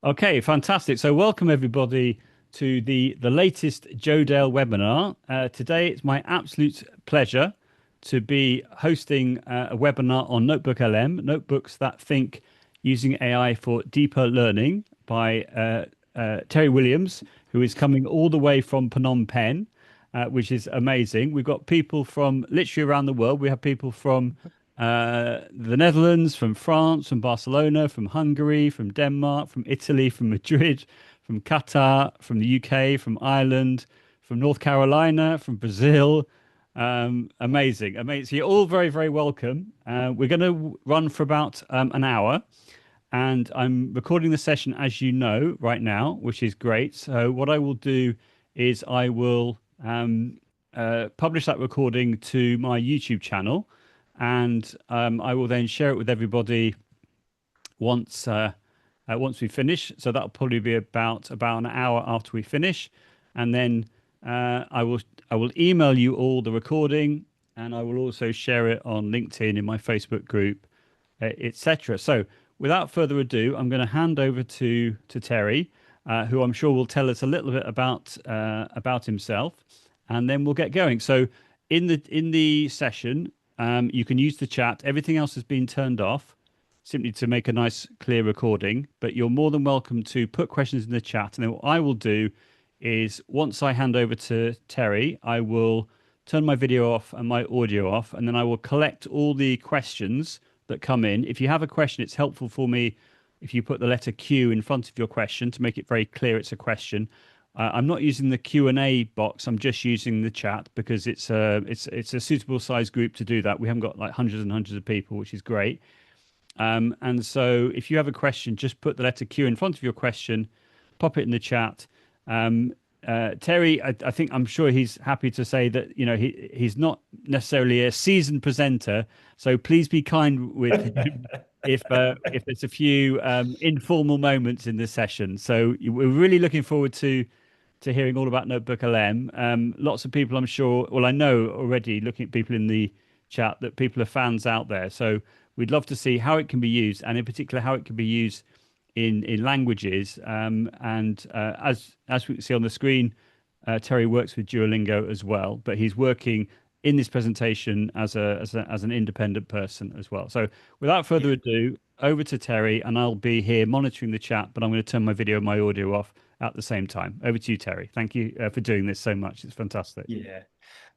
Okay, fantastic. So welcome everybody to the latest Joe Dale webinar. Today it's my absolute pleasure to be hosting a webinar on NotebookLM, notebooks that think using AI for deeper learning by Terry Williams, who is coming all the way from Phnom Penh, which is amazing. We've got people from literally around the world. We have people from the Netherlands, from France, from Barcelona, from Hungary, from Denmark, from Italy, from Madrid, from Qatar, from the UK, from Ireland, from North Carolina, from Brazil. Amazing, amazing. You're all very, very welcome. We're going to run for about an hour, and I'm recording the session, as you know, right now, which is great. So what I will do is I will publish that recording to my YouTube channel, and I will then share it with everybody once once we finish. So that'll probably be about an hour after we finish, and then I will email you all the recording, and I will also share it on LinkedIn in my Facebook group, etc. So without further ado, I'm going to hand over to Terry, who I'm sure will tell us a little bit about himself, and then we'll get going. So in the session, you can use the chat. Everything else has been turned off, simply to make a nice, clear recording. But you're more than welcome to put questions in the chat, and then what I will do is once I hand over to Terry, I will turn my video off and my audio off, and then I will collect all the questions that come in. If you have a question, it's helpful for me if you put the letter Q in front of your question to make it very clear it's a question. I'm not using the Q&A box. I'm just using the chat because it's a suitable size group to do that. We haven't got like hundreds and hundreds of people, which is great. And so if you have a question, just put the letter Q in front of your question, pop it in the chat. Um, Terry, I think I'm sure he's happy to say that he's not necessarily a seasoned presenter, so please be kind with him if there's a few informal moments in this session. So we're really looking forward to hearing all about Notebook LM. Lots of people, I'm sure, well, I know already, looking at people in the chat, that people are fans out there. So we'd love to see how it can be used, and in particular, how it can be used in languages. And as we can see on the screen, Terry works with Duolingo as well, but he's working in this presentation as an independent person as well. So without further Yeah. ado, over to Terry, and I'll be here monitoring the chat, but I'm going to turn my video and my audio off at the same time. Over to you, Terry. Thank you for doing this so much. It's fantastic. Yeah.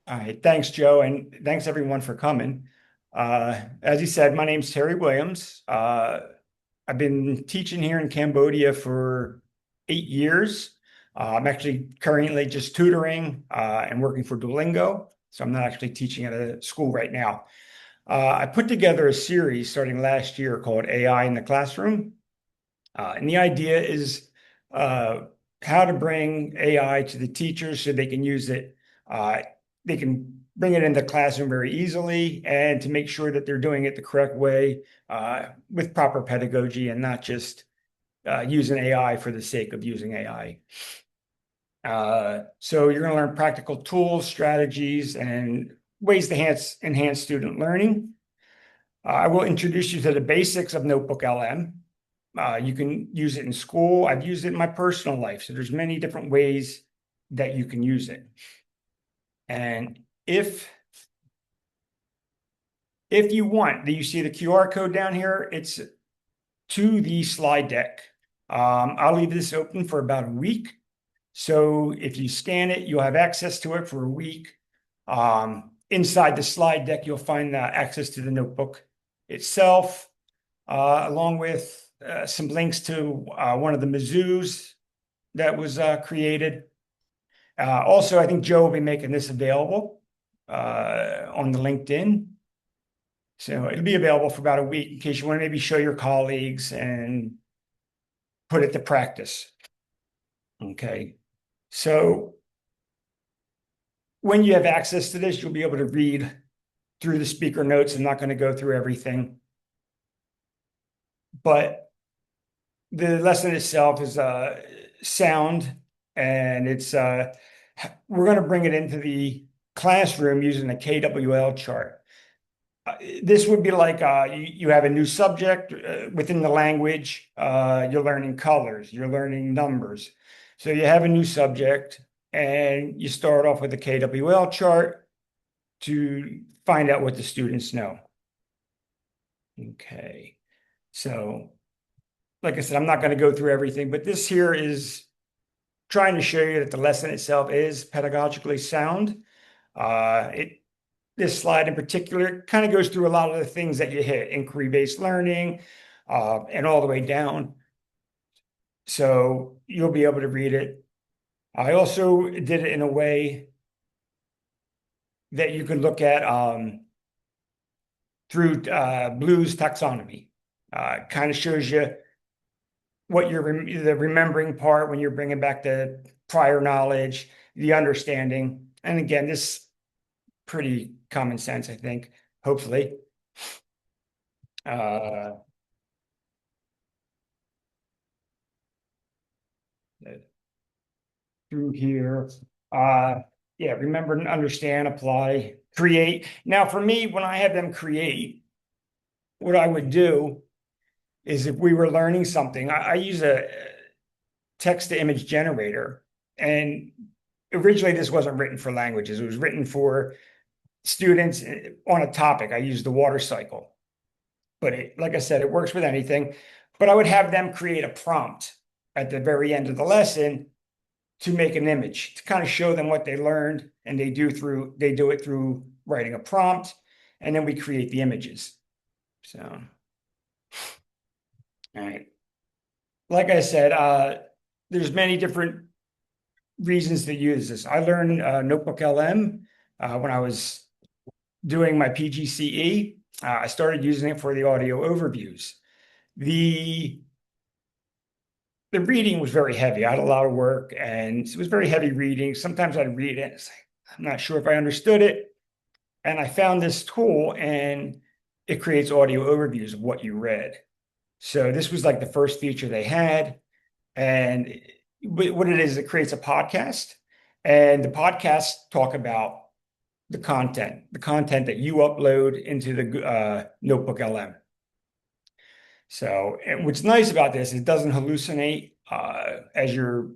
All right. Thanks, Joe. And thanks everyone for coming. As you said, my name's Terry Williams. I've been teaching here in Cambodia for 8 years. I'm actually currently just tutoring and working for Duolingo. So I'm not actually teaching at a school right now. I put together a series starting last year called AI in the Classroom. And the idea is uh, how to bring AI to the teachers so they can use it. They can bring it into the classroom very easily, and to make sure that they're doing it the correct way with proper pedagogy and not just using AI for the sake of using AI. So you're going to learn practical tools, strategies, and ways to enhance student learning. I will introduce you to the basics of NotebookLM. You can use it in school. I've used it in my personal life. So there's many different ways that you can use it. And if you want, do you see the QR code down here? It's to the slide deck. I'll leave this open for about a week. So if you scan it, you'll have access to it for a week. Inside the slide deck, you'll find access to the notebook itself, along with some links to one of the Mizous that was created. Also, I think Joe will be making this available on the LinkedIn. So it'll be available for about a week in case you want to maybe show your colleagues and put it to practice. Okay. So when you have access to this, you'll be able to read through the speaker notes. I'm not going to go through everything. But the lesson itself is sound, and we're going to bring it into the classroom using a KWL chart. This would be like you have a new subject within the language. You're learning colors, you're learning numbers. So you have a new subject, and you start off with a KWL chart to find out what the students know. Okay. So, like I said, I'm not going to go through everything, but this here is trying to show you that the lesson itself is pedagogically sound. It This slide in particular kind of goes through a lot of the things that you hit, inquiry-based learning, and all the way down. So you'll be able to read it. I also did it in a way that you can look at through Blue's taxonomy. Kind of shows you what you're the remembering part when you're bringing back the prior knowledge, the understanding. And again, this pretty common sense, I think, hopefully. Uh, Through here. Yeah, remember, understand, apply, create. Now, for me, when I have them create, what I would do is if we were learning something, I use a text to image generator. And originally, this wasn't written for languages, it was written for students on a topic. I used the water cycle. But like I said, it works with anything. But I would have them create a prompt at the very end of the lesson to make an image to kind of show them what they learned, and they do it through writing a prompt, and then we create the images. So, all right. Like I said, there's many different reasons to use this. I learned NotebookLM when I was doing my PGCE. I started using it for the audio overviews. The reading was very heavy. I had a lot of work, and it was very heavy reading. Sometimes I'd read it, and it's like, I'm not sure if I understood it. And I found this tool, and it creates audio overviews of what you read. So this was like the first feature they had. And what it is, it creates a podcast, and the podcasts talk about the content that you upload into the NotebookLM. So, and what's nice about this, it doesn't hallucinate as your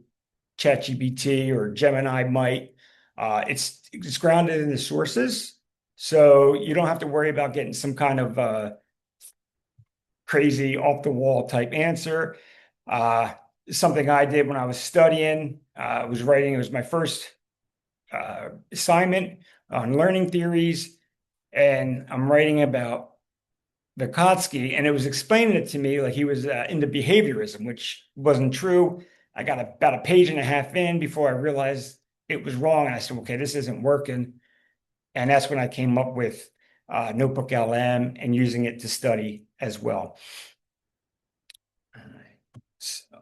ChatGPT or Gemini might. It's grounded in the sources, so you don't have to worry about getting some kind of crazy off the wall type answer. Uh, Something I did when I was studying, I was writing. It was my first assignment on learning theories, and I'm writing about Vygotsky, and it was explaining it to me like he was into behaviorism, which wasn't true. I got about a page and a half in before I realized it was wrong. And I said, okay, this isn't working. And that's when I came up with NotebookLM and using it to study as well. All right. So,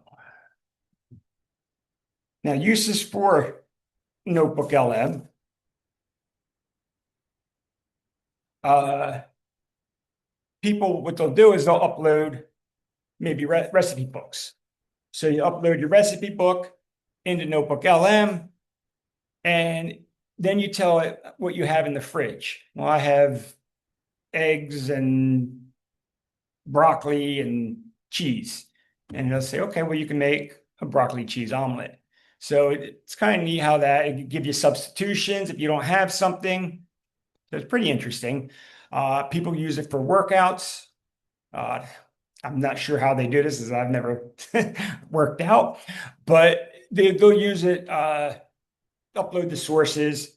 now, uses for NotebookLM. People, what they'll do is they'll upload maybe recipe books. So you upload your recipe book into NotebookLM, and then you tell it what you have in the fridge. Well, I have eggs and broccoli and cheese. And it'll say, okay, well, you can make a broccoli cheese omelet. So it's kind of neat how that it give you substitutions if you don't have something. So it's pretty interesting. People use it for workouts. Uh, I'm not sure how they do this, as I've never worked out, but they'll use it, upload the sources,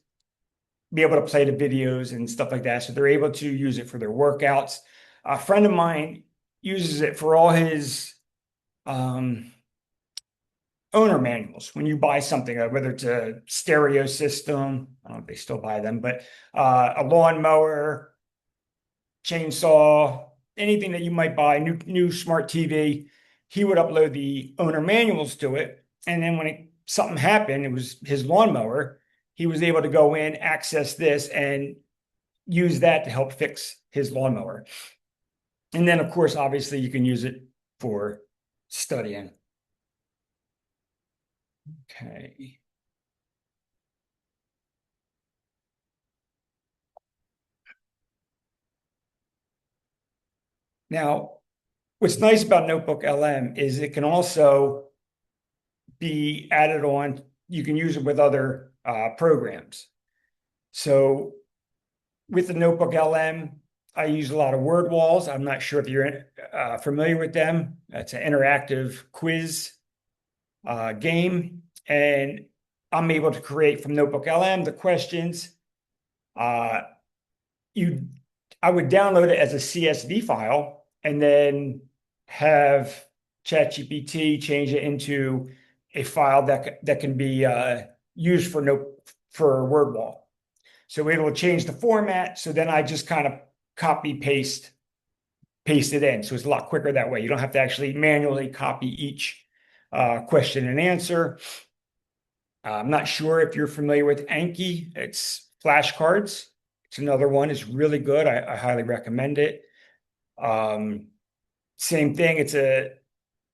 be able to play the videos and stuff like that. So they're able to use it for their workouts. A friend of mine uses it for all his owner manuals. When you buy something, whether it's a stereo system, I don't know if they still buy them, but a lawnmower, chainsaw, anything that you might buy, new smart TV, he would upload the owner manuals to it. And then when something happened, it was his lawnmower, he was able to go in, access this, and use that to help fix his lawnmower. And then, of course, obviously, you can use it for studying. Okay. Now, what's nice about NotebookLM is it can also be added on. You can use it with other programs. So with the NotebookLM, I use a lot of Wordwalls. I'm not sure if you're familiar with them. It's an interactive quiz game, and I'm able to create from NotebookLM the questions. Uh, you, I would download it as a CSV file and then have ChatGPT change it into a file that can be used for Wordwall. So it will change the format. So then I just kind of copy paste it in. So it's a lot quicker that way. You don't have to actually manually copy each question and answer. I'm not sure if you're familiar with Anki. It's flashcards. It's another one. It's really good. I highly recommend it. Um, Same thing.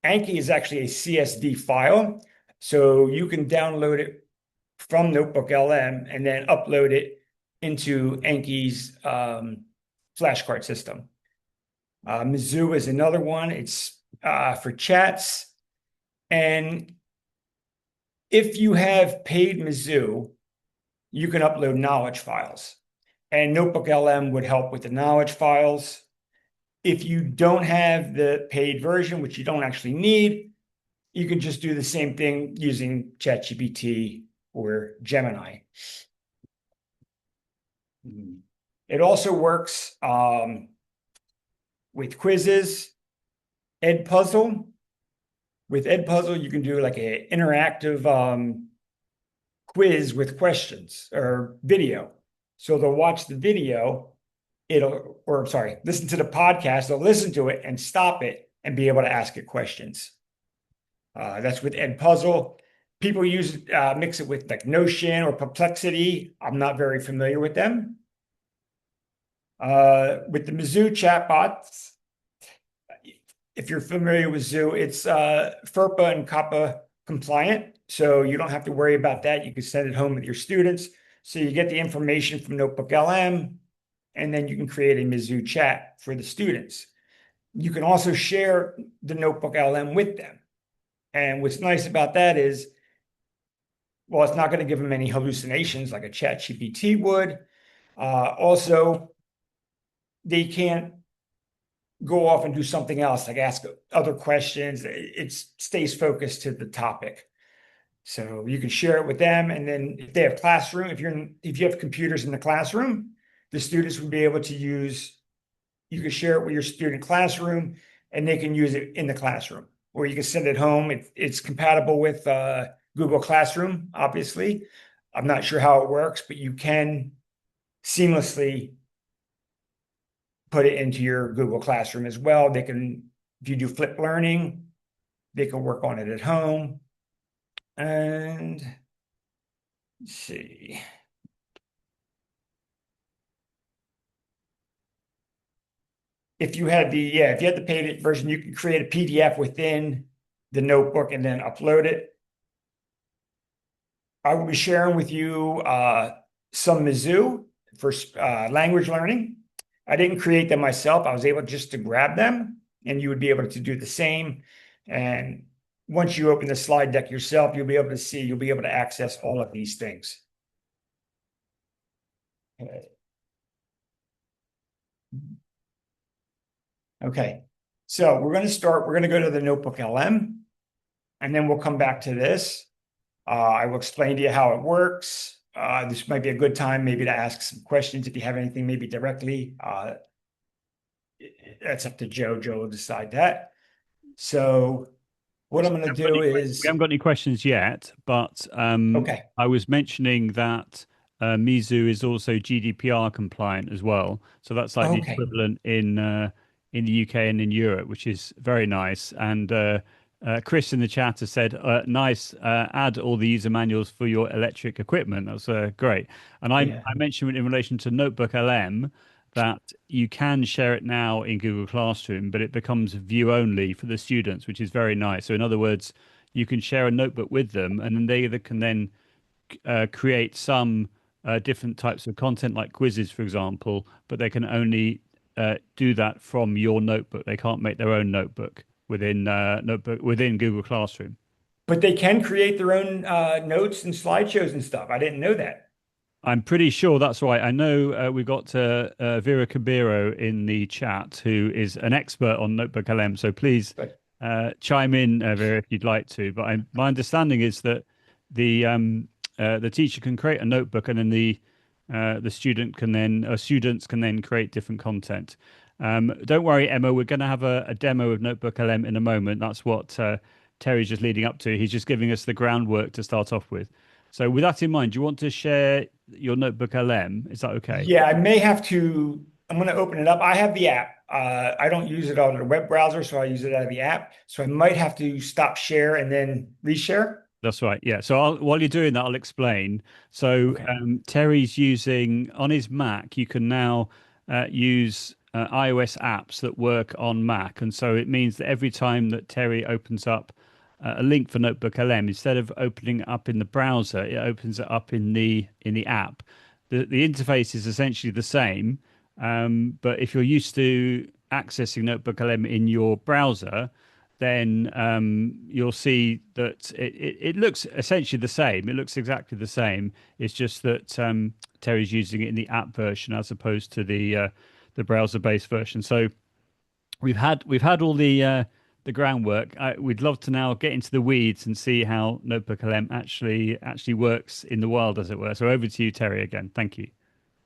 Anki is actually a CSV file. So you can download it from NotebookLM and then upload it into Anki's flashcard system. Mizou is another one. It's for chats. And if you have paid Mizou, you can upload knowledge files. And NotebookLM would help with the knowledge files. If you don't have the paid version, which you don't actually need, you can just do the same thing using ChatGPT or Gemini. It also works with quizzes, Edpuzzle. With Edpuzzle, you can do like an interactive quiz with questions or video. So they'll watch the video, listen to the podcast, they'll listen to it and stop it and be able to ask it questions. That's with Edpuzzle. People mix it with like Notion or Perplexity. I'm not very familiar with them. With the Mizou chatbots, if you're familiar with Zoo, it's FERPA and COPPA compliant, so you don't have to worry about that. You can send it home with your students. So you get the information from NotebookLM, and then you can create a Mizou chat for the students. You can also share the NotebookLM with them. And what's nice about that is, well, it's not going to give them any hallucinations like a ChatGPT would. Also, they can't go off and do something else, like ask other questions. It stays focused to the topic. So you can share it with them. And then if they have classroom, if you have computers in the classroom, the students would be able to you can share it with your student classroom and they can use it in the classroom, or you can send it home. It's compatible with Google Classroom, obviously. I'm not sure how it works, but you can seamlessly put it into your Google Classroom as well. If you do flipped learning, they can work on it at home. And let's see. If you had the paid version, you can create a PDF within the notebook and then upload it. I will be sharing with you some Mizou for language learning. I didn't create them myself. I was able just to grab them, and you would be able to do the same. And once you open the slide deck yourself, you'll be able to access all of these things. Okay. So we're going to go to the NotebookLM, and then we'll come back to this. I will explain to you how it works. This might be a good time maybe to ask some questions if you have anything maybe directly. That's up to Joe. Joe will decide that. So what I'm going to do is... We haven't got any questions yet, but Okay. I was mentioning that Mizou is also GDPR compliant as well. So that's like the equivalent in the UK and in Europe, which is very nice. And Chris in the chat has said, nice, add all the user manuals for your electric equipment. That's great. And I mentioned in relation to NotebookLM that you can share it now in Google Classroom, but it becomes view only for the students, which is very nice. So in other words, you can share a notebook with them, and then they can then create some different types of content like quizzes, for example, but they can only do that from your notebook. They can't make their own notebook within Google Classroom. But they can create their own notes and slideshows and stuff. I didn't know that. I'm pretty sure that's right. I know we've got Vera Kabiro in the chat, who is an expert on NotebookLM. So please But chime in, Vera, if you'd like to. But my understanding is that the teacher can create a notebook, and then the students can then create different content. Don't worry, Emma. We're going to have a demo of NotebookLM in a moment. That's what Terry's just leading up to. He's just giving us the groundwork to start off with. So with that in mind, do you want to share your NotebookLM? Is that okay? yeah, I may have to. I'm going to open it up. I have the app. I don't use it on the web browser, so I use it out of the app. So I might have to stop share and then reshare. That's right. Yeah. So while you're doing that, I'll explain. So Okay. Terry's using on his Mac. You can now use iOS apps that work on Mac, and so it means that every time that Terry opens up a link for NotebookLM, instead of opening it up in the browser, it opens it up in the app. The interface is essentially the same, but if you're used to accessing NotebookLM in your browser, then you'll see that it looks essentially the same. It looks exactly the same. It's just that Terry's using it in the app version as opposed to the browser-based version. So we've had all the groundwork. We'd love to now get into the weeds and see how NotebookLM actually works in the wild, as it were. So over to you, Terry, again. Thank you.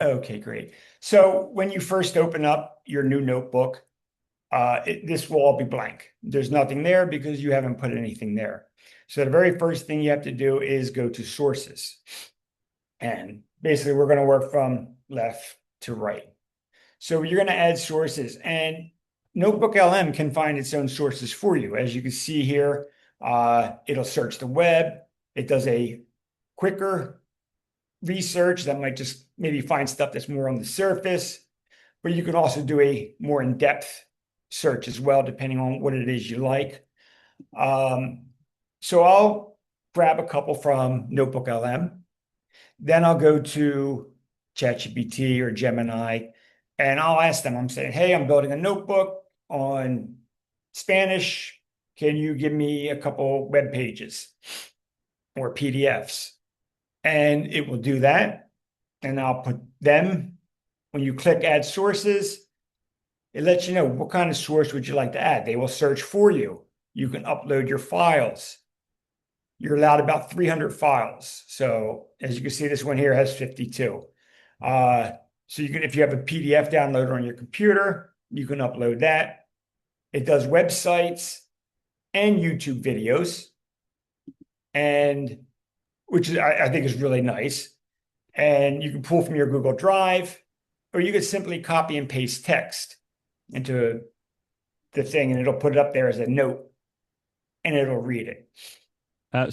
Okay, great. So when you first open up your new notebook, this will all be blank. There's nothing there because you haven't put anything there. So the very first thing you have to do is go to sources. And basically, we're going to work from left to right. So you're going to add sources, and NotebookLM can find its own sources for you. As you can see here, it'll search the web. It does a quicker research that might just maybe find stuff that's more on the surface, but you can also do a more in-depth search as well, depending on what it is you like. So I'll grab a couple from NotebookLM. Then I'll go to ChatGPT or Gemini, and I'll ask them, I'm saying, hey, I'm building a notebook on Spanish. Can you give me a couple web pages or PDFs? And it will do that. And I'll put them, when you click add sources, it lets you know what kind of source would you like to add. They will search for you. You can upload your files. You're allowed about 300 files. So as you can see, this one here has 52. So you can, if you have a PDF downloader on your computer, you can upload that. It does websites and YouTube videos, and which is, I think is really nice. And you can pull from your Google Drive, or you could simply copy and paste text into the thing, and it'll put it up there as a note, and it'll read it.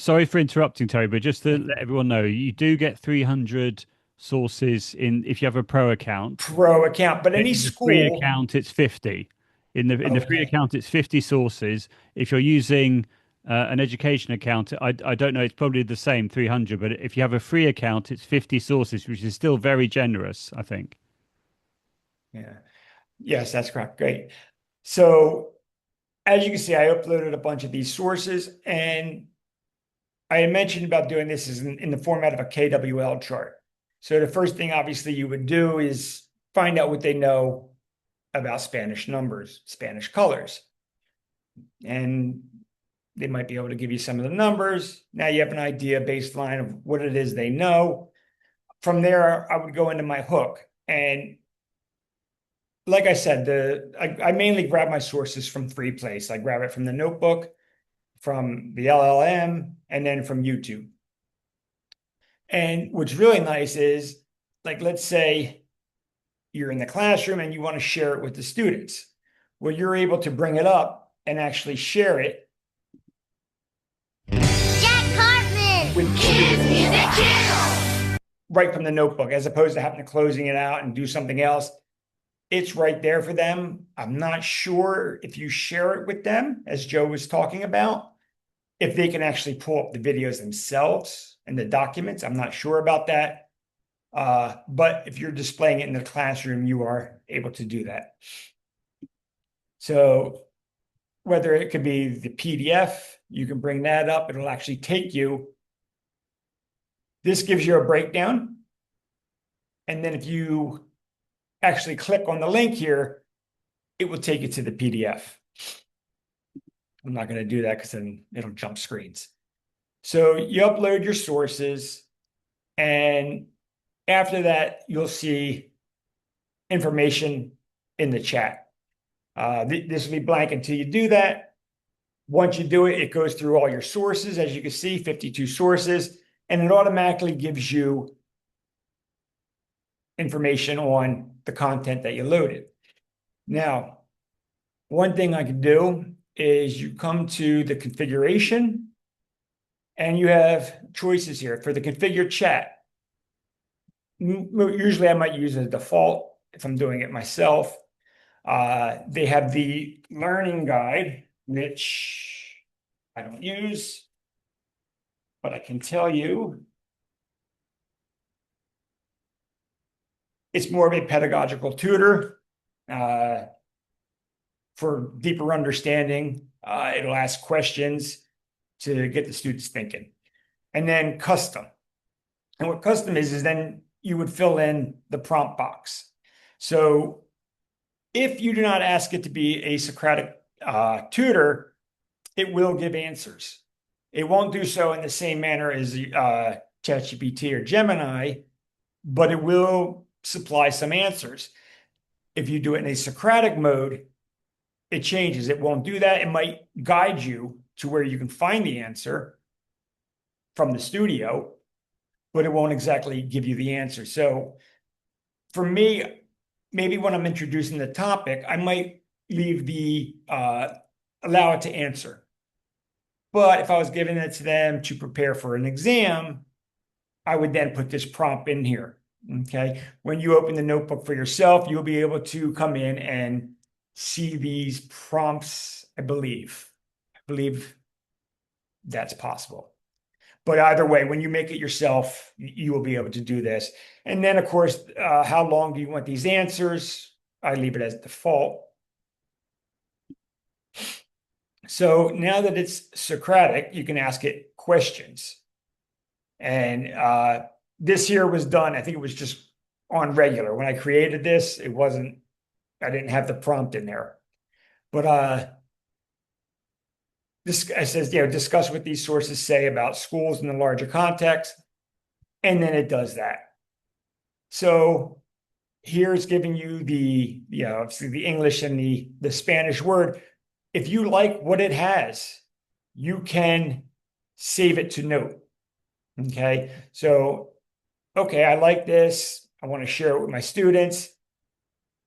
Sorry for interrupting, Terry, but just to let everyone know, you do get 300 sources if you have a pro account. Pro account, but any In the free school. account, it's 50. In the free Okay. account, it's 50 sources. If you're using an education account, I don't know, it's probably the same, 300. But if you have a free account, it's 50 sources, which is still very generous, I think. Yeah. Yes, that's correct. Great. So as you can see, I uploaded a bunch of these sources, and I had mentioned about doing this is in the format of a KWL chart. So the first thing obviously you would do is find out what they know about Spanish numbers, Spanish colors. And they might be able to give you some of the numbers. Now you have an idea baseline of what it is they know. From there, I would go into my hook. And like I said, I mainly grab my sources from three places. I grab it from the notebook, from the LLM, and then from YouTube. And what's really nice is, like, let's say you're in the classroom and you want to share it with the students. Well, you're able to bring it up and actually share it Jack Cartman! with Kids Music Channel! right from the notebook, as opposed to having to closing it out and do something else. It's right there for them. I'm not sure if you share it with them, as Joe was talking about, if they can actually pull up the videos themselves and the documents. I'm not sure about that. But if you're displaying it in the classroom, you are able to do that. So whether it could be the PDF, you can bring that up. It'll actually take you. This gives you a breakdown. And then if you actually click on the link here, it will take you to the PDF. I'm not going to do that because then it'll jump screens. So you upload your sources, and after that, you'll see information in the chat. This will be blank until you do that. Once you do it, it goes through all your sources. As you can see, 52 sources, and it automatically gives you information on the content that you loaded. Now, one thing I can do is you come to the configuration, and you have choices here. For the configure chat, usually I might use a default if I'm doing it myself. They have the learning guide, which I don't use, but I can tell you it's more of a pedagogical tutor for deeper understanding. It'll ask questions to get the students thinking. And then custom. And what custom is then you would fill in the prompt box. So if you do not ask it to be a Socratic tutor, it will give answers. It won't do so in the same manner as ChatGPT or Gemini, but it will supply some answers. If you do it in a Socratic mode, it changes. It won't do that. It might guide you to where you can find the answer from the studio, but it won't exactly give you the answer. So for me, maybe when I'm introducing the topic, I might leave the allow it to answer. But if I was giving it to them to prepare for an exam, I would then put this prompt in here. Okay. When you open the notebook for yourself, you'll be able to come in and see these prompts, I believe. I believe that's possible. But either way, when you make it yourself, you will be able to do this. And then, of course, how long do you want these answers? I leave it as default. So now that it's Socratic, you can ask it questions. And this here was done, I think it was just on regular. When I created this, it wasn't, I didn't have the prompt in there. But this it says, discuss what these sources say about schools in the larger context. And then it does that. So here it's giving you the, obviously the English and the Spanish word. If you like what it has, you can save it to note. Okay. So, okay, I like this. I want to share it with my students.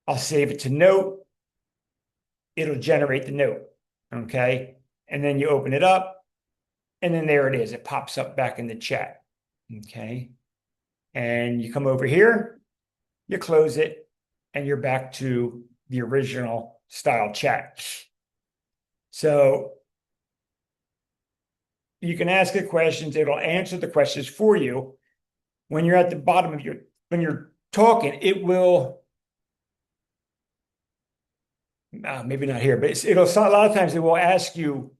I'll save it to note. It'll generate the note. Okay. And then you open it up, and then there it is. It pops up back in the chat. Okay. And you come over here, you close it, and you're back to the original style chat. So you can ask it questions. It'll answer the questions for you. When you're at the bottom of when you're talking, it will, maybe not here, but a lot of times it will ask you,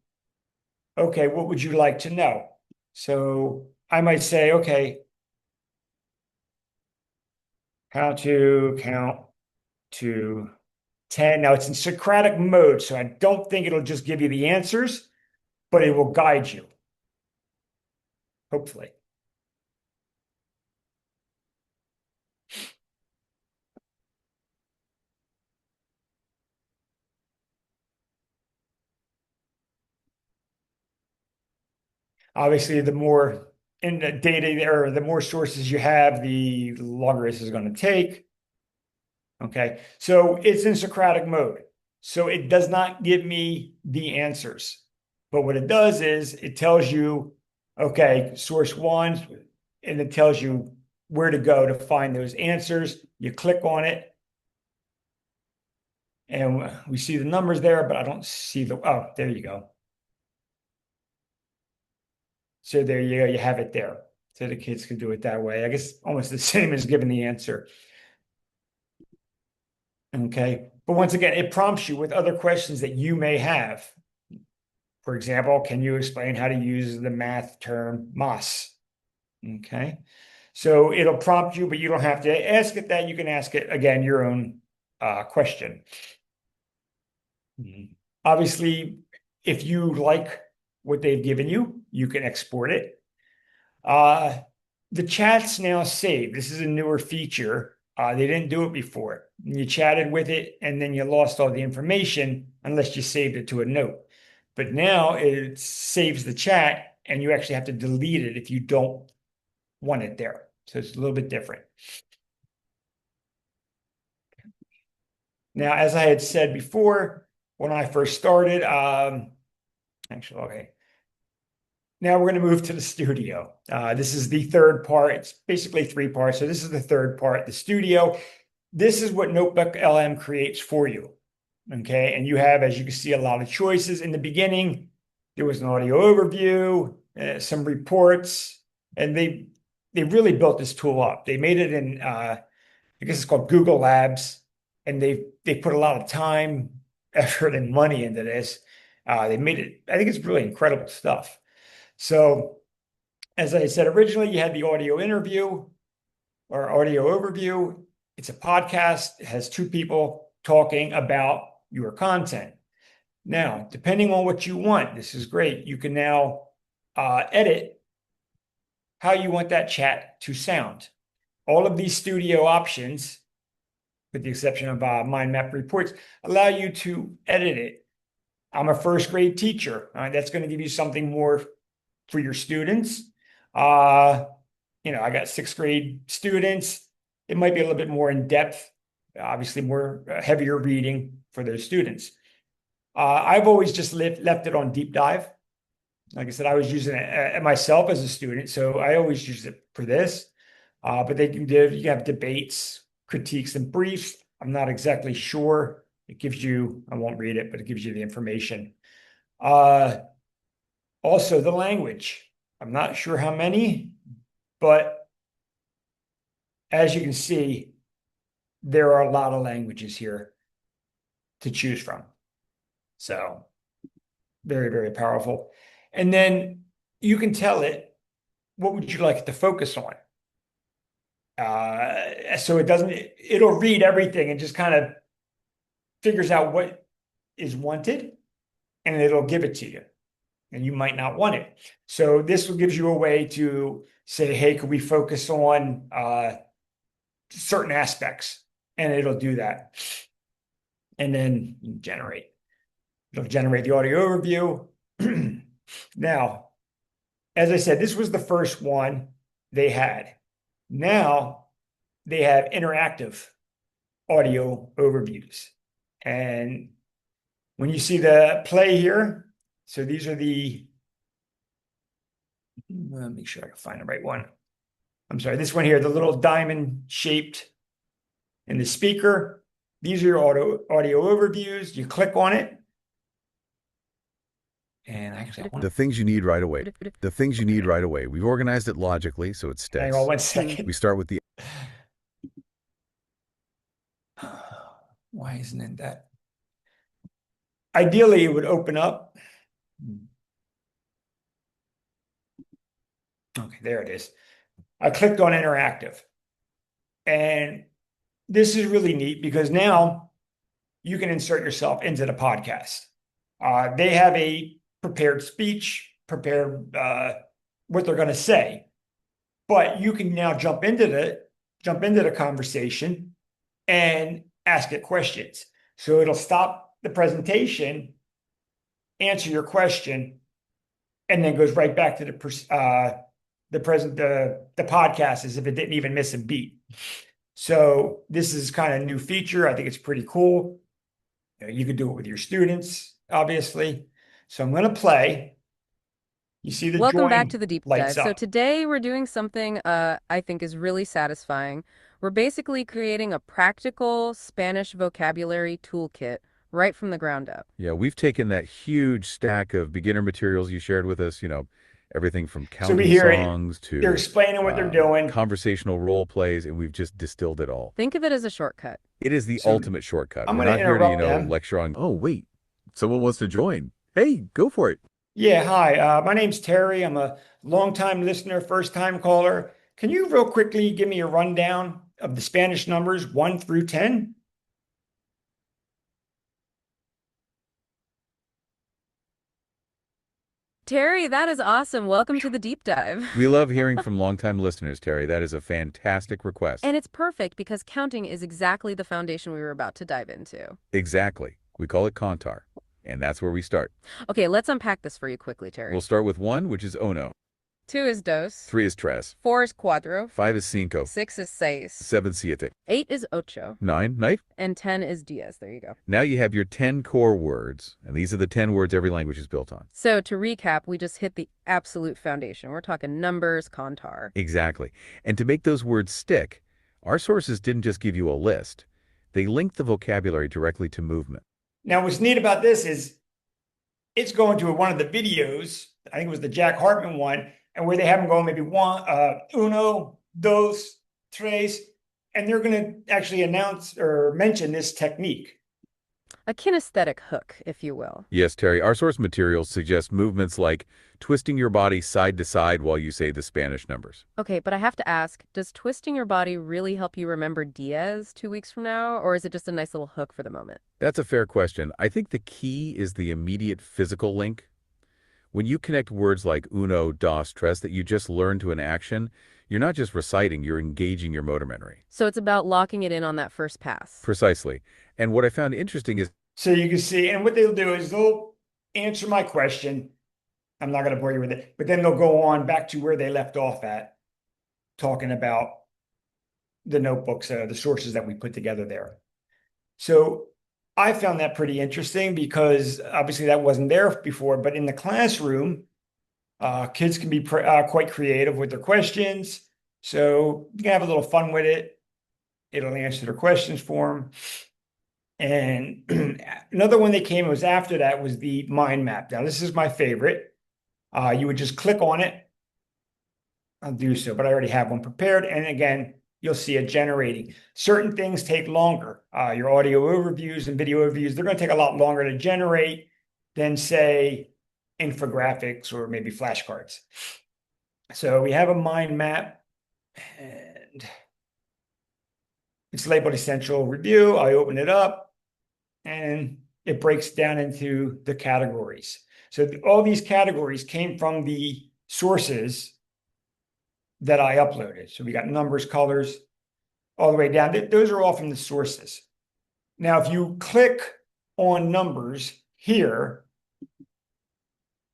okay, what would you like to know? So I might say, okay, how to count to 10. Now it's in Socratic mode, so I don't think it'll just give you the answers, but it will guide you. Hopefully. Obviously, the more in the data or the more sources you have, the longer this is going to take. Okay, so it's in Socratic mode. So it does not give me the answers. But what it does is it tells you, okay, source one, and it tells you where to go to find those answers. You click on it, and we see the numbers there, but I don't see oh, there you go. So there you go, you have it there. So the kids could do it that way. I guess almost the same as giving the answer. Okay. But once again, it prompts you with other questions that you may have. For example, can you explain how to use the math term MOS? Okay. So it'll prompt you, but you don't have to ask it that. You can ask it, again, your own question. Obviously, if you like what they've given you, you can export it. The chat's now saved. This is a newer feature. They didn't do it before. You chatted with it and then you lost all the information unless you saved it to a note. But now it saves the chat and you actually have to delete it if you don't want it there. So it's a little bit different. Now, as I had said before, when I first started, actually, okay. Now we're going to move to the studio. This is the third part. It's basically 3 parts. So this is the third part, the studio. This is what NotebookLM creates for you. Okay. And you have, as you can see, a lot of choices. In the beginning, there was an audio overview, some reports, and they really built this tool up. They made it in, I guess it's called Google Labs, and they put a lot of time, effort, and money into this. They made it, I think it's really incredible stuff. So, as I said originally, you had the audio interview or audio overview. It's a podcast. It has 2 people talking about your content. Now, depending on what you want, this is great. You can now edit how you want that chat to sound. All of these studio options, with the exception of mind map reports, allow you to edit it. I'm a first grade teacher. That's going to give you something more for your students. I got 6th grade students. It might be a little bit more in depth, obviously more heavier reading for those students. I've always just left it on deep dive. Like I said, I was using it myself as a student, so I always use it for this. But you have debates, critiques, and briefs. I'm not exactly sure. It gives you, I won't read it, but it gives you the information. Also, the language. I'm not sure how many, but as you can see, there are a lot of languages here to choose from. So, very, very powerful. And then you can tell it, what would you like it to focus on? So it'll read everything and just kind of figures out what is wanted, and it'll give it to you. And you might not want it. So this will give you a way to say, hey, could we focus on certain aspects? And it'll do that. And then generate. It'll generate the audio overview. Now, as I said, this was the first one they had. Now they have interactive audio overviews. And when you see the play here, so these are let me make sure I can find the right one. I'm sorry, this one here, the little diamond shaped in the speaker. These are your audio overviews. You click on it. And actually, the things you need right away. The things you need right away. We've organized it logically, so it sticks. Hang on 1 second. We start with the... Why isn't it that? Ideally, it would open up. Okay, there it is. I clicked on interactive. And this is really neat because now you can insert yourself into the podcast. They have a prepared speech, prepared what they're going to say. But you can now jump into the conversation and ask it questions. So it'll stop the presentation, answer your question, and then goes right back to the podcast as if it didn't even miss a beat. So this is kind of a new feature. I think it's pretty cool. You could do it with your students, obviously. So I'm going to play. You see the Welcome join back to the deep lights dive. So up. today we're doing something I think is really satisfying. We're basically creating a practical Spanish vocabulary toolkit right from the ground up. Yeah, we've taken that huge stack of beginner materials you shared with us, Everything from So we counting hear it. songs They're to explaining what they're doing. conversational role plays, and we've just distilled it all. Think of it as a shortcut. It is the So ultimate shortcut. I'm We're going not to here to, interrupt them. lecture on, oh, wait, someone wants to join. Hey, go for it. Yeah, hi. My name's Terry. I'm a longtime listener, first-time caller. Can you real quickly give me a rundown of the Spanish numbers 1 through 10? Terry, that is awesome. Welcome to the deep dive. We love hearing from longtime listeners, Terry. That is a fantastic request. And it's perfect because counting is exactly the foundation we were about to dive into. Exactly. We call it Contar, and that's where we start. Okay, let's unpack this for you quickly, Terry. We'll start with 1, which is uno. 2 is dos. 3 is tres. 4 is cuatro. 5 is cinco. 6 is seis. 7, siete. 8 is ocho. 9, knife. And 10 is diez. There you go. Now you have your 10 core words, and these are the 10 words every language is built on. So to recap, we just hit the absolute foundation. We're talking numbers, contar. Exactly. And to make those words stick, our sources didn't just give you a list. They linked the vocabulary directly to movement. Now, what's neat about this is it's going to one of the videos, I think it was the Jack Hartman one, and where they have them going maybe uno, dos, tres, and they're going to actually announce or mention this technique. A kinesthetic hook, if you will. Yes, Terry, our source materials suggest movements like twisting your body side to side while you say the Spanish numbers. Okay, but I have to ask, does twisting your body really help you remember diez 2 weeks from now, or is it just a nice little hook for the moment? That's a fair question. I think the key is the immediate physical link. When you connect words like uno, dos, tres that you just learned to an action, you're not just reciting, you're engaging your motor memory. So it's about locking it in on that first pass. Precisely. And what I found interesting is... So you can see, and what they'll do is they'll answer my question. I'm not going to bore you with it, but then they'll go on back to where they left off at, talking about the notebooks, the sources that we put together there. So I found that pretty interesting because obviously that wasn't there before, but in the classroom, kids can be quite creative with their questions. So you can have a little fun with it. It'll answer their questions for them. And another one that came was after that was the mind map. Now, this is my favorite. You would just click on it. I'll do so, but I already have one prepared. And again, you'll see it generating. Certain things take longer. Your audio overviews and video overviews, they're going to take a lot longer to generate than, say, infographics or maybe flashcards. So we have a mind map, and it's labeled Essential Review. I open it up, and it breaks down into the categories. So all these categories came from the sources that I uploaded. So we got numbers, colors, all the way down. Those are all from the sources. Now, if you click on numbers here,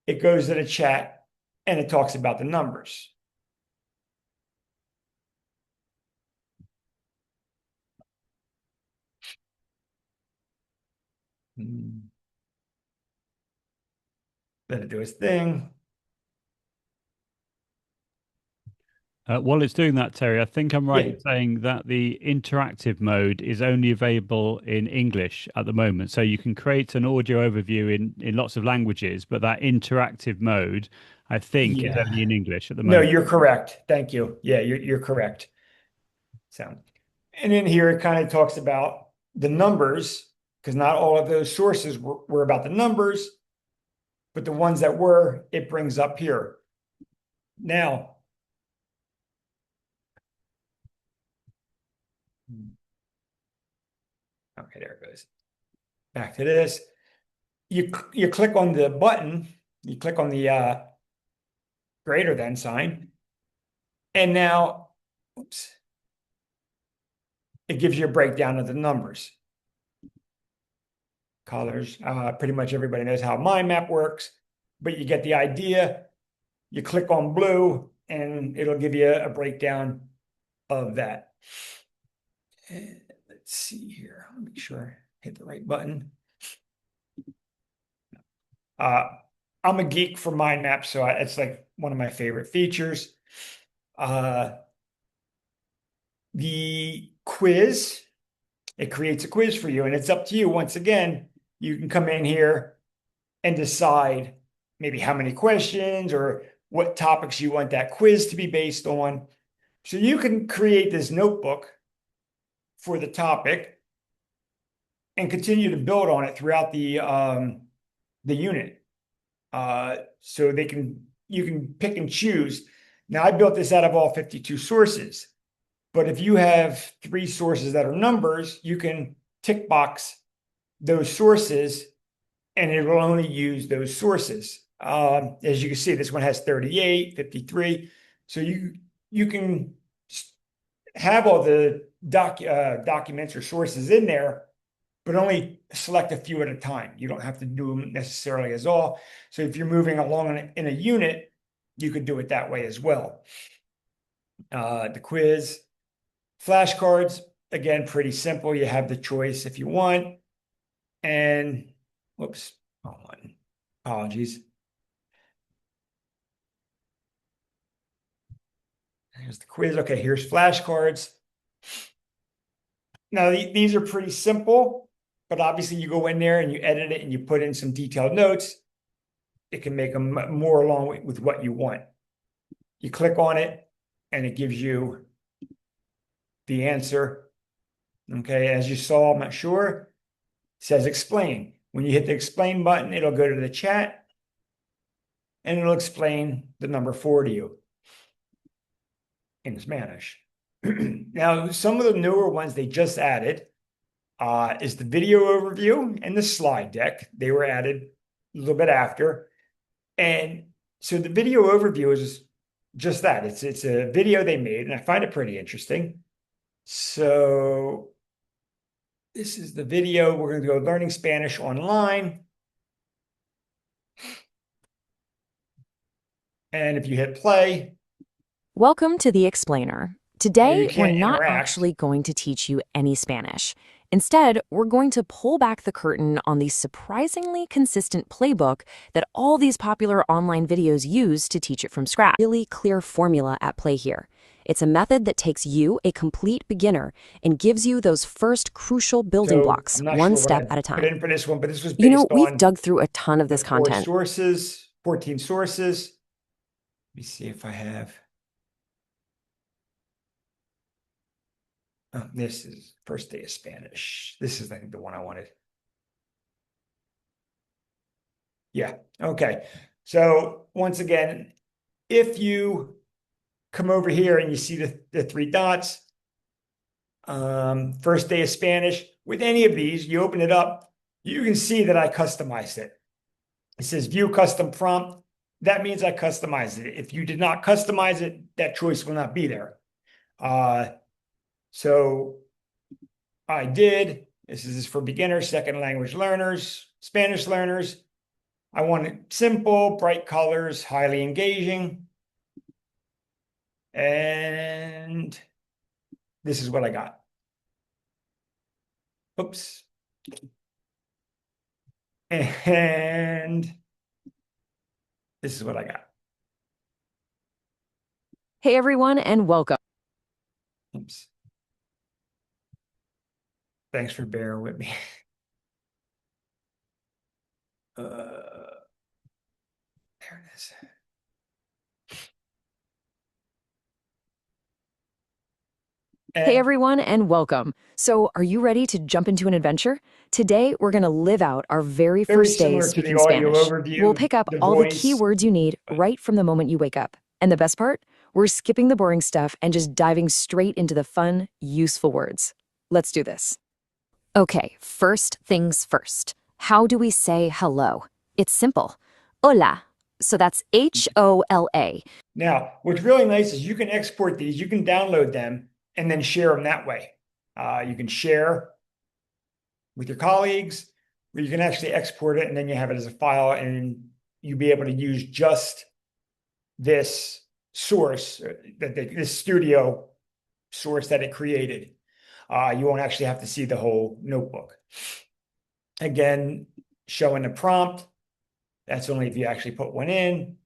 it goes to the chat and it talks about the numbers. Let it do its thing. While it's doing that, Terry, I think I'm right Yeah. in saying that the interactive mode is only available in English at the moment. So you can create an audio overview in lots of languages, but that interactive mode, I think, is only in English at the No, moment. you're correct. Thank you. Yeah, you're correct. So, and in here it kind of talks about the numbers, because not all of those sources were about the numbers, but the ones that were, it brings up here. Now, okay, there it goes. Back to this. You click on the button, you click on the greater than sign, and now, oops, it gives you a breakdown of the numbers. Colors, pretty much everybody knows how mind map works, but you get the idea. You click on blue, and it'll give you a breakdown of that. And let's see here. I'll make sure I hit the right button. I'm a geek for mind maps, so it's like one of my favorite features. The quiz, it creates a quiz for you, and it's up to you. Once again, you can come in here and decide maybe how many questions or what topics you want that quiz to be based on. So you can create this notebook for the topic and continue to build on it throughout the unit. So you can pick and choose. Now I built this out of all 52 sources, but if you have 3 sources that are numbers, you can tick box those sources and it will only use those sources. As you can see, this one has 38, 53. So you can have all the documents or sources in there, but only select a few at a time. You don't have to do them necessarily as all. So if you're moving along in a unit, you could do it that way as well. The quiz, flashcards, again, pretty simple. You have the choice if you want. And whoops, wrong one. Apologies. Here's the quiz. Okay, here's flashcards. Now, these are pretty simple, but obviously you go in there and you edit it and you put in some detailed notes. It can make them more along with what you want. You click on it and it gives you the answer. Okay, as you saw, I'm not sure, it says explain. When you hit the explain button, it'll go to the chat and it'll explain the number 4 to you in Spanish. Now, some of the newer ones they just added is the video overview and the slide deck. They were added a little bit after. And so the video overview is just that. It's a video they made, and I find it pretty interesting. So this is the video. We're going to go learning Spanish online. And if you hit play. Welcome to the Explainer. Today, we're not interact. actually going to teach you any Spanish. Instead, we're going to pull back the curtain on the surprisingly consistent playbook that all these popular online videos use to teach it from scratch. Really clear formula at play here. It's a method that takes you, a complete beginner, and gives you those first crucial building blocks, one step at a time. Put in for this one, but this was based You know, we've on dug through a ton of this 4 content. sources, 14 sources. Let me see if I have. Oh, this is first day of Spanish. This is, I think, the one I wanted. Yeah. Okay. So once again, if you come over here and you see the 3 dots, first day of Spanish, with any of these, you open it up, you can see that I customized it. It says view custom prompt. That means I customized it. If you did not customize it, that choice will not be there. So I did. This is for beginners, second language learners, Spanish learners. I want it simple, bright colors, highly engaging. And this is what I got. Oops. And this is what I got. Hey everyone, and welcome. Oops. Thanks for bearing with me. There it is. Hey everyone, and welcome. So, are you ready to jump into an adventure? Today, we're going to live out our very first day similar to the speaking audio Spanish. overview, We'll pick up the all the voice, key words you need right from the moment you wake up. And the best part? We're skipping the boring stuff and just diving straight into the fun, useful words. Let's do this. Okay, first things first. How do we say hello? It's simple. Hola. So that's H-O-L-A. Now, what's really nice is you can export these, you can download them, and then share them that way. You can share with your colleagues, or you can actually export it and then you have it as a file and you'll be able to use just this source, this studio source that it created. You won't actually have to see the whole notebook. Again, showing the prompt. That's only if you actually put one in.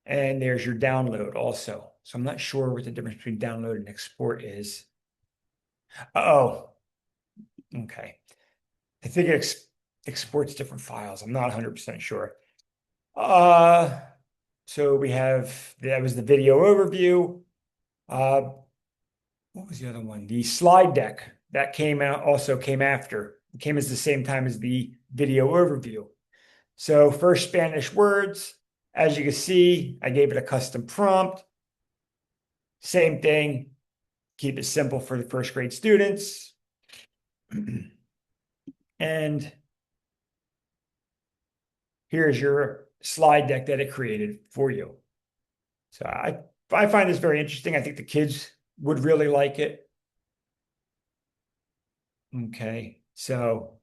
And there's your download also. So I'm not sure what the difference between download and export is. Oh, okay. I think it exports different files. I'm not 100% sure. So we have, that was the video overview. What was the other one? The slide deck that came out, also came after. It came as the same time as the video overview. So first Spanish words, as you can see, I gave it a custom prompt. Same thing, keep it simple for the first grade students. And here's your slide deck that it created for you. So I find this very interesting. I think the kids would really like it. Okay, so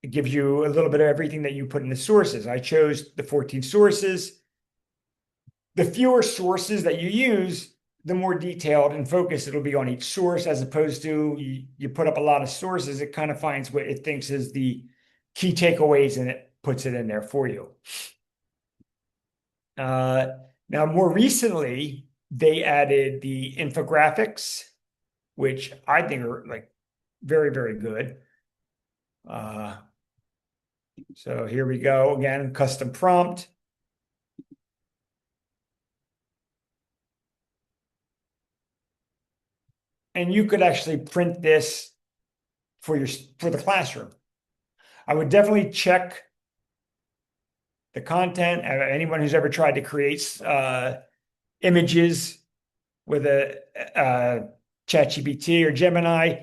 it gives you a little bit of everything that you put in the sources. I chose the 14 sources. The fewer sources that you use, the more detailed and focused it'll be on each source, as opposed to you put up a lot of sources, it kind of finds what it thinks is the key takeaways and it puts it in there for you. Now, more recently, they added the infographics, which I think are like very, very good. So here we go again, custom prompt. And you could actually print this for the classroom. I would definitely check the content. Anyone who's ever tried to create images with a ChatGPT or Gemini,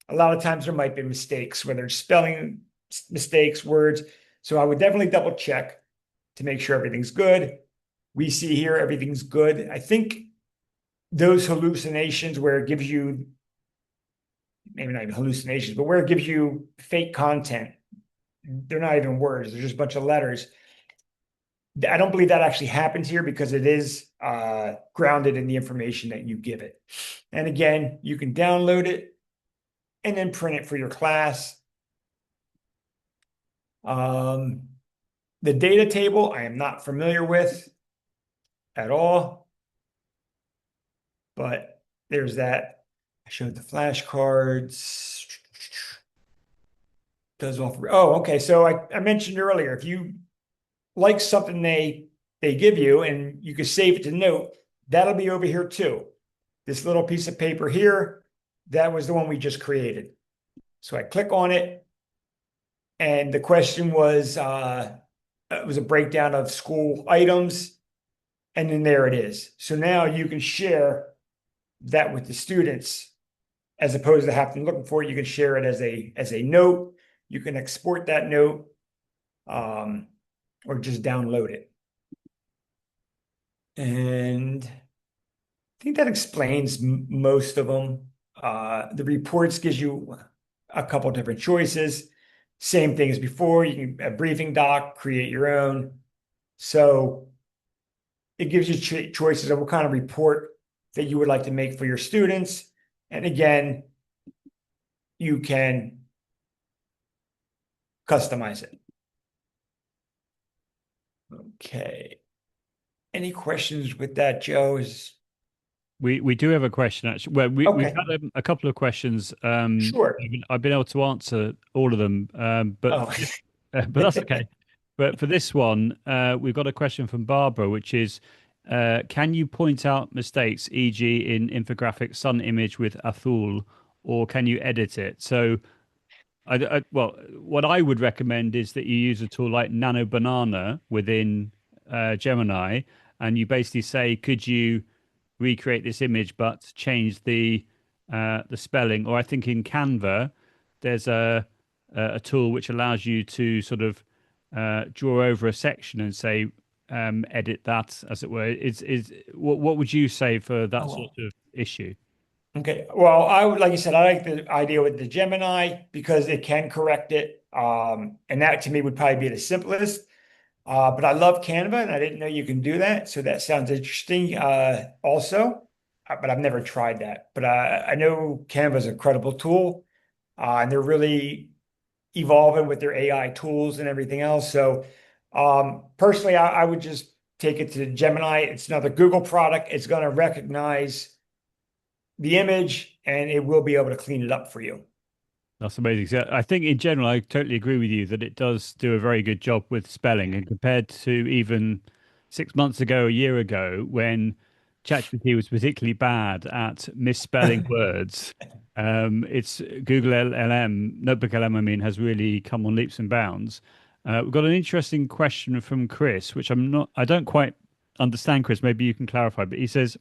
a lot of times there might be mistakes, whether it's spelling mistakes, words. So I would definitely double check to make sure everything's good. We see here everything's good. I think those hallucinations where it gives you, maybe not even hallucinations, but where it gives you fake content, they're not even words, they're just a bunch of letters. I don't believe that actually happens here because it is grounded in the information that you give it. And again, you can download it and then print it for your class. The data table, I am not familiar with at all, but there's that. I showed the flashcards. Does offer. Oh, okay. So I mentioned earlier, if you like something they give you and you can save it to note, that'll be over here too. This little piece of paper here, that was the one we just created. So I click on it, and the question was, it was a breakdown of school items, and then there it is. So now you can share that with the students, as opposed to having to look for it. You can share it as a note. You can export that note, or just download it. And I think that explains most of them. The reports gives you a couple different choices. Same thing as before. You can a briefing doc, create your own. So it gives you choices of what kind of report that you would like to make for your students. And again, you can customize it. Okay. Any questions with that, Joe? We do have a question actually. Well, we've Okay. had a couple of questions. Sure. I've been able to answer all of them, but Oh. but that's okay. But for this one, we've got a question from Barbara, which is, can you point out mistakes, e.g., in infographic sun image with Athul, or can you edit it? So, well, what I would recommend is that you use a tool like Nano Banana within Gemini, and you basically say, could you recreate this image but change the spelling? Or I think in Canva, there's a tool which allows you to sort of draw over a section and say edit that, as it were. Is what would you say for that sort of issue? Okay. Well, I would, like you said, I like the idea with the Gemini because it can correct it. And that to me would probably be the simplest. But I love Canva and I didn't know you can do that. So that sounds interesting also. But I've never tried that. But I know Canva is a credible tool, and they're really evolving with their AI tools and everything else. So personally, I would just take it to Gemini. It's another Google product. It's going to recognize the image and it will be able to clean it up for you. That's amazing. So I think in general, I totally agree with you that it does do a very good job with spelling, and compared to even 6 months ago, a year ago, when ChatGPT was particularly bad at misspelling words. It's Google LM, Notebook LM, I mean, has really come on leaps and bounds. We've got an interesting question from Chris, which I don't quite understand, Chris. Maybe you can clarify, but he says,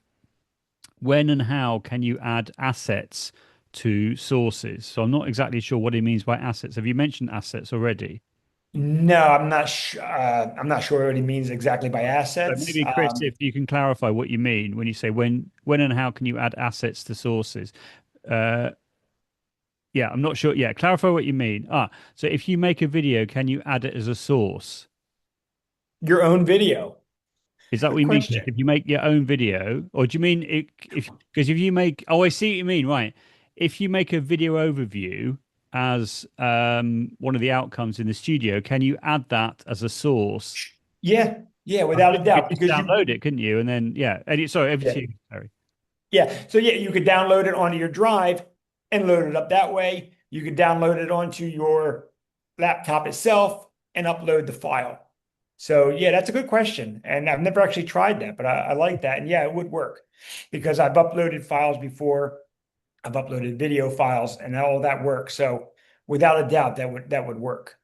when and how can you add assets to sources? So I'm not exactly sure what he means by assets. Have you mentioned assets already? No, I'm not sure. I'm not sure what he means exactly by So assets. maybe, Chris, if you can clarify what you mean when you say when and how can you add assets to sources? Uh, yeah, I'm not sure. Yeah, clarify what you mean. So if you make a video, can you add it as a source? Your own video. Is that what Good you mean, Chris? question. If you make your own video, or do you mean it, if because if you make, oh, I see what you mean, right? If you make a video overview as one of the outcomes in the studio, can you add that as a source? Yeah, yeah, I without a think you could doubt, just because download it, couldn't you? And then yeah, sorry, over yeah, to you. Sorry. yeah. So yeah, you could download it onto your drive and load it up that way. You could download it onto your laptop itself and upload the file. So yeah, that's a good question. And I've never actually tried that, but I like that. And yeah, it would work because I've uploaded files before. I've uploaded video files and all that works. So without a doubt, that would work.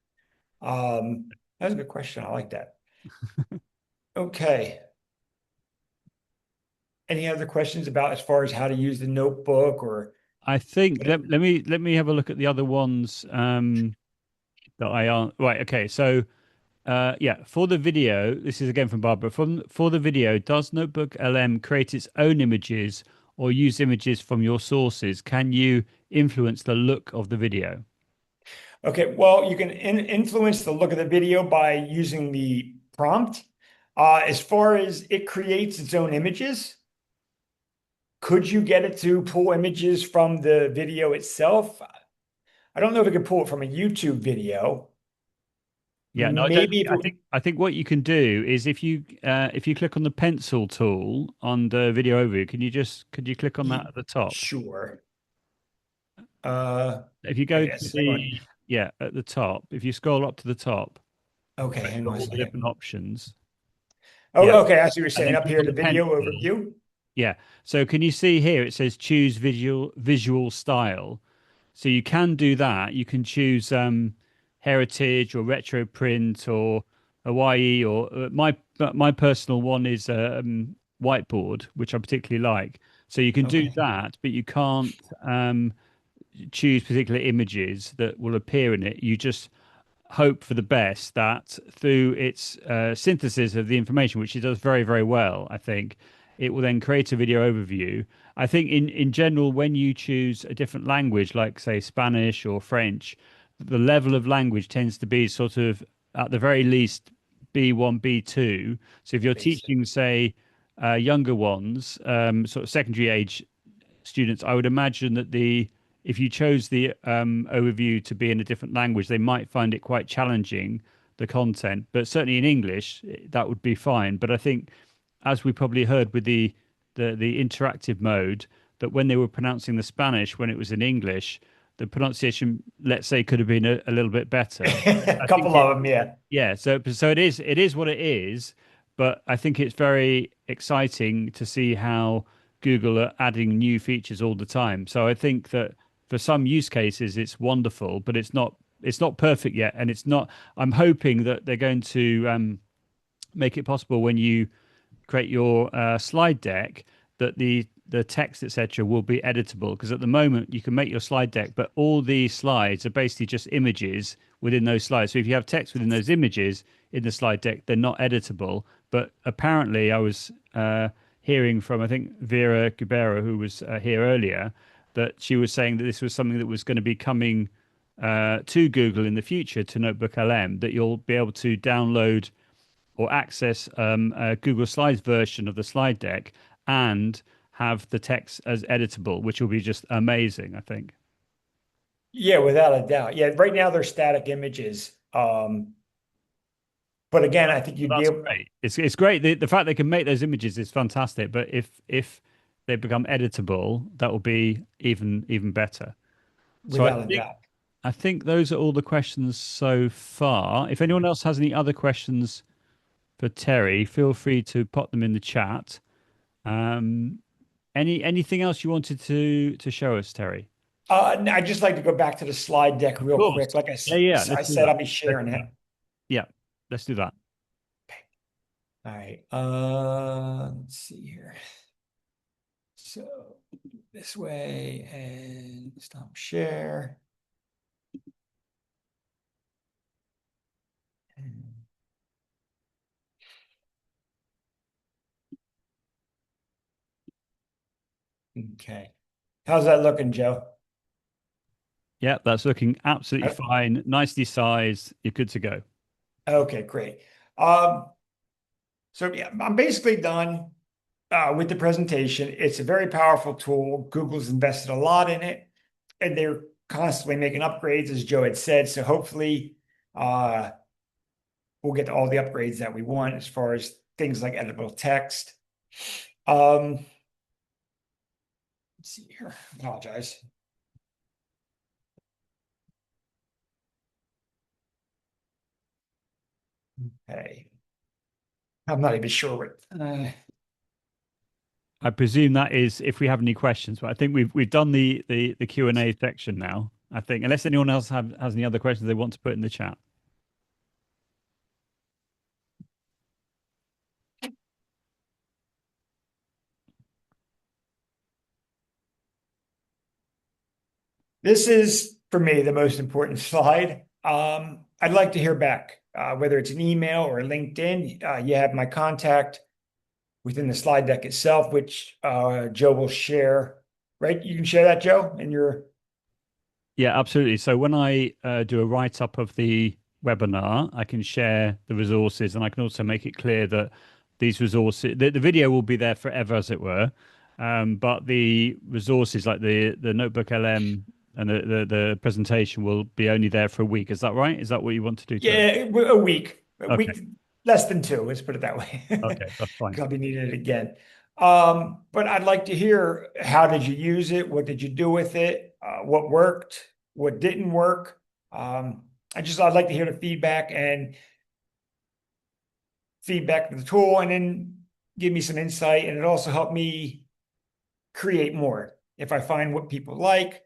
That's a good question. I like that. Okay. Any other questions about as far as how to use the notebook or I think let me have a look at the other ones that I aren't right. Okay, so yeah, for the video, this is again from Barbara. For the video, does Notebook LM create its own images or use images from your sources? Can you influence the look of the video? okay, well, you can influence the look of the video by using the prompt. As far as it creates its own images, could you get it to pull images from the video itself? I don't know if it could pull it from a YouTube video. Yeah, no, I don't Maybe think. if it, I think what you can do is if you click on the pencil tool on the video overview, could you click on that at the top? sure. Uh, If you I go to guess. Hang on. yeah, at the top, if you scroll up to the top, Okay, where you've hang got on a all the second. different options. Yeah, Oh, okay. I see what you're and saying then up click here, on the the video pencil. overview. Yeah. So can you see here it says choose visual style. So you can do that. You can choose heritage or retro print or Hawaii or my personal one is whiteboard, which I particularly like. So you can do Okay. that, but you can't choose particular images that will appear in it. You just hope for the best that through its synthesis of the information, which it does very, very well, I think, it will then create a video overview. I think in general, when you choose a different language, like say Spanish or French, the level of language tends to be sort of at the very least B1, B2. So if you're Basic. teaching, say, younger ones, sort of secondary age students, I would imagine that the if you chose the overview to be in a different language, they might find it quite challenging, the content. But certainly in English, that would be fine. But I think, as we probably heard with the interactive mode, that when they were pronouncing the Spanish when it was in English, the pronunciation, let's say, could have been a little bit better. A I think couple of them, yeah. yeah, so it is what it is, but I think it's very exciting to see how Google are adding new features all the time. So I think that for some use cases it's wonderful, but it's not perfect yet, and it's not. I'm hoping that they're going to make it possible when you create your slide deck that the text etc will be editable, because at the moment you can make your slide deck but all the slides are basically just images within those slides. So if you have text within those images in the slide deck, they're not editable. But apparently I was hearing from, I think, Vera Gubera, who was here earlier, that she was saying that this was something that was going to be coming to Google in the future, to Notebook LM, that you'll be able to download or access a Google Slides version of the slide deck and have the text as editable, which will be just amazing, I think. Yeah, without a doubt. Yeah, right now they're static images. But again, I think you'd be That's able great. It's great. The fact they can make those images is fantastic. But if they become editable, that will be even better. So without a doubt. I think those are all the questions so far. If anyone else has any other questions for Terry, feel free to pop them in the chat. Anything else you wanted to show us, Terry? I'd just like to go back to the slide deck Of real course. quick. Like Yeah. I Let's do said, that. I'll be sharing it. Yeah, let's do that. All right. Let's see here. So this way and stop share. Okay. How's that looking, Joe? Yeah, that's looking absolutely fine. Nicely sized. You're good to go. Okay, great. So yeah, I'm basically done with the presentation. It's a very powerful tool. Google's invested a lot in it, and they're constantly making upgrades, as Joe had said. So hopefully, we'll get all the upgrades that we want as far as things like editable text. Let's see here. Apologize. Okay. I'm not even sure what. I presume that is if we have any questions, but I think we've done the Q&A section now. I think unless anyone else has any other questions they want to put in the chat. This is, for me, the most important slide. I'd like to hear back, whether it's an email or LinkedIn. You have my contact within the slide deck itself, which Joe will share, right? You can share that, Joe, in your... Yeah, absolutely. So when I do a write-up of the webinar, I can share the resources, and I can also make it clear that these resources, the video will be there forever, as it were. But the resources like the NotebookLM and the presentation will be only there for a week. Is that right? Is that what you want to do, Terry? Yeah, a week. Okay. Less than two, let's put it that way. Okay, that's fine. I'll be needing it again. But I'd like to hear, how did you use it? What did you do with it? What worked? What didn't work? I'd like to hear the feedback of the tool, and then give me some insight. And it also helped me create more. If I find what people like,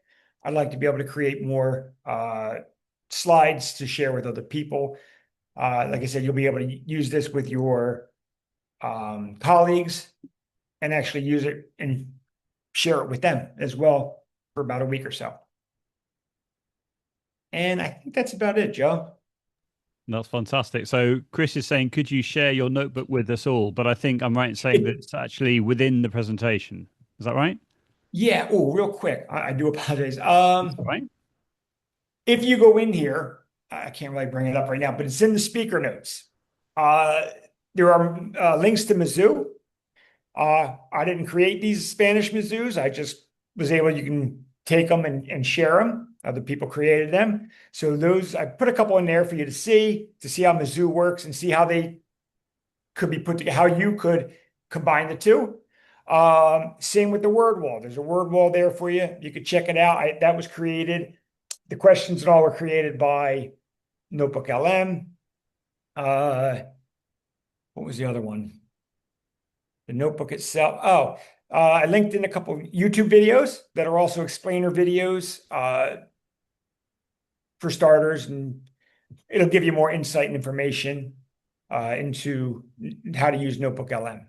I'd like to be able to create more slides to share with other people. Like I said, you'll be able to use this with your colleagues and actually use it and share it with them as well for about a week or so. And I think that's about it, Joe. That's fantastic. So Chris is saying, could you share your notebook with us all? But I think I'm right in saying that it's actually within the presentation. Is that right? Yeah. Oh, real quick. I do apologize. All right. If you go in here, I can't really bring it up right now, but it's in the speaker notes. There are links to Mizou. I didn't create these Spanish Mizous. I just was able, you can take them and share them. Other people created them. So those, I put a couple in there for you to see how Mizou works and see how they could be put together, how you could combine the two. Same with the Wordwall. There's a Wordwall there for you. You could check it out. That was created. The questions and all were created by NotebookLM. What was the other one? The notebook itself. Oh, I linked in a couple of YouTube videos that are also explainer videos for starters, and it'll give you more insight and information into how to use NotebookLM.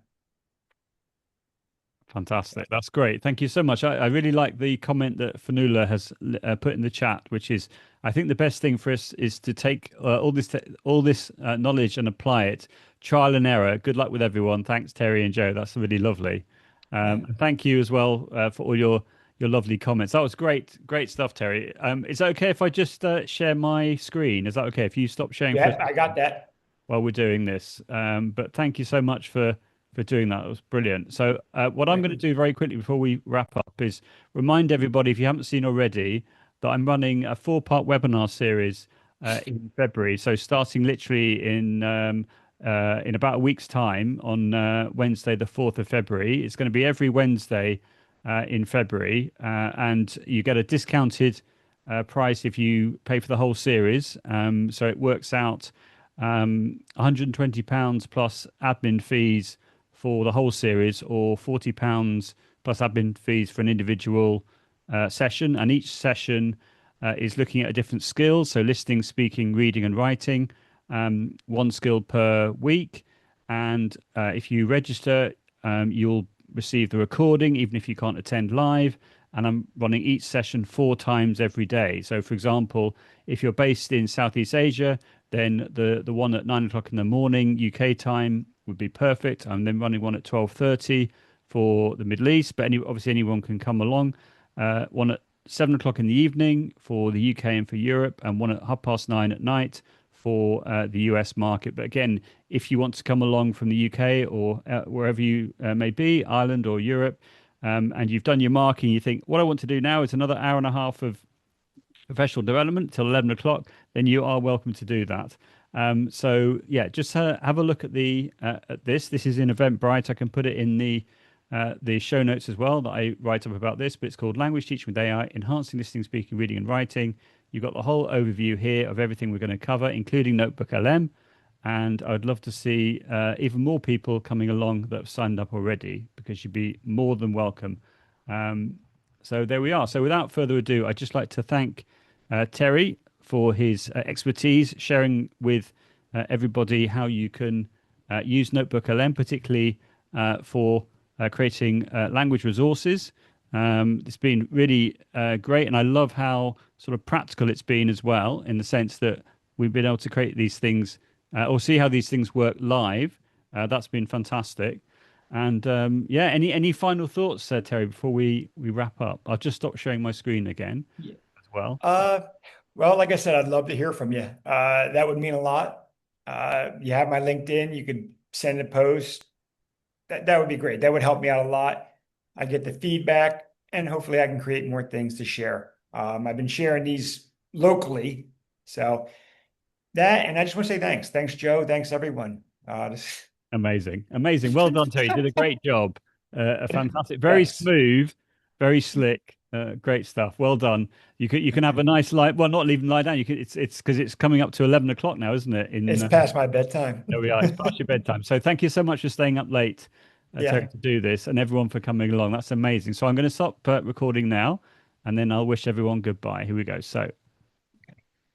Fantastic. That's great. Thank you so much. I really like the comment that Fanula has put in the chat, which is, I think the best thing for us is to take all this knowledge and apply it. Trial and error. Good luck with everyone. Thanks, Terry and Joe. That's really lovely. Thank you as well for all your lovely comments. That was great. Great stuff, Terry. Is it okay if I just share my screen? Is that okay if you stop sharing? Yeah, I got that. While we're doing this. But thank you so much for doing that. It was brilliant. So what I'm going to do very quickly before we wrap up is remind everybody, if you haven't seen already, that I'm running a 4-part webinar series in February. So starting literally in about a week's time on Wednesday, the 4th of February. It's going to be every Wednesday in February, and you get a discounted price if you pay for the whole series. So it works out £120 plus admin fees for the whole series, or £40 plus admin fees for an individual session. And each session is looking at a different skill. So listening, speaking, reading, and writing, one skill per week. And if you register, you'll receive the recording, even if you can't attend live. And I'm running each session 4 times every day. So, for example, if you're based in Southeast Asia, then the one at 9 o'clock in the morning UK time would be perfect. I'm then running one at 12:30 for the Middle East, but obviously anyone can come along. One at 7 o'clock in the evening for the UK and for Europe, and one at 9:30 at night for the US market. But again, if you want to come along from the UK or wherever you may be, Ireland or Europe, and you've done your marking, you think, what I want to do now is another hour and a half of professional development till 11 o'clock, then you are welcome to do that. So yeah, just have a look at at this. This is in Eventbrite. I can put it in the show notes as well that I write up about this, but it's called Language Teaching with AI, Enhancing Listening, Speaking, Reading and Writing. You've got the whole overview here of everything we're going to cover, including NotebookLM. And I'd love to see even more people coming along that have signed up already, because you'd be more than welcome. So there we are. So without further ado, I'd just like to thank Terry for his expertise, sharing with everybody how you can use NotebookLM, particularly for creating language resources. It's been really great, and I love how sort of practical it's been as well, in the sense that we've been able to create these things or see how these things work live. That's been fantastic. And yeah, any final thoughts, Terry, before we wrap up? I'll just stop sharing my screen again as well. Well, like I said, I'd love to hear from you. That would mean a lot. You have my LinkedIn. You could send a post. That would be great. That would help me out a lot. I get the feedback, and hopefully I can create more things to share. I've been sharing these locally. So that, and I just want to say thanks. Thanks, Joe. Thanks, everyone. Amazing. Well done, Terry. You did a great job. A fantastic, very Thanks. smooth, very slick. Great stuff. Well done. You can have a nice lie. Well, not even lie down. You can. It's because it's coming up to 11 o'clock now, isn't it? It's past my bedtime. There we are. It's past your bedtime. So thank you so much for staying up late, Terry, to do this, and everyone for coming along. That's amazing. So I'm going to stop recording now, and then I'll wish everyone goodbye. Here we go. So.